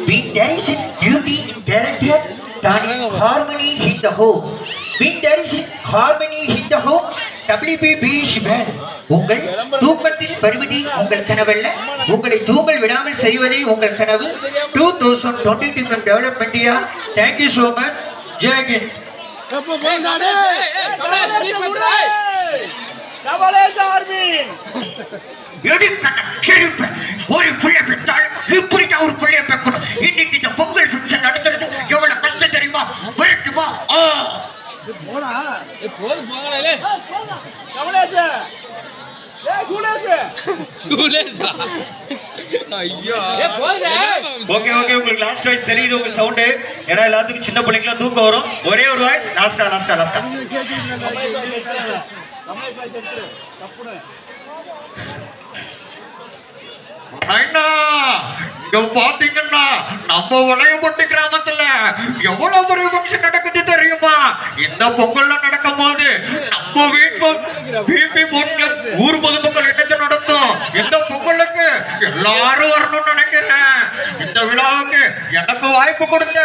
When there is beauty in character, there is harmony in the home. When there is harmony in the home, WBB is well. உங்கள் தூக்கத்தில் வருவதே உங்கள் கனவல்ல, உங்களை தூங்கல் விடாமல் செய்வதே உங்கள் கனவு. 2022 development year. Thank you so much. Jai Hind. ஒரு பிள்ளை பெற்றால் இப்படித்தான் ஒரு பிள்ளைய பெக்கணும். இன்னைக்கு இந்த பொங்கல் ஃபங்க்ஷன் நடத்துறது எவ்வளவு கஷ்டம் தெரியுமா? வரட்டுமா? உங்களுக்கு லாஸ்ட் வாய்ஸ் தெரியுது உங்க சவுண்ட். ஏன்னா எல்லாத்துக்கும் சின்ன பிள்ளைங்களாம் தூக்கம் வரும். ஒரே ஒரு வாய்ஸ் லாஸ்டா. அண்ணா பாத்தீங்கன்னா நம்ம வளையப்பட்டி கிராமத்துல எவ்வளவு பெரிய ஃபங்க்ஷன் நடக்குது தெரியுமா? இந்த பொங்கல்ல நடக்கும் போது நம்ம வீட்டு ஊர் பொதுமக்கள் என்னது நடத்தும். இந்த பொங்கலுக்கு எல்லாரும் வரணும்னு நினைக்கிறேன். இந்த விழாவுக்கு எனக்கு வாய்ப்பு கொடுத்த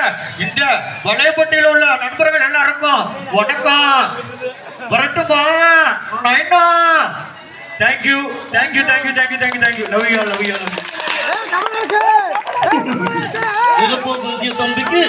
இந்த வளையப்பட்டியில் உள்ள நண்பர்கள் எல்லாருக்கும் வணக்கம். வரட்டுமா? நைனா Thank you. Love you all. தம்பிக்கு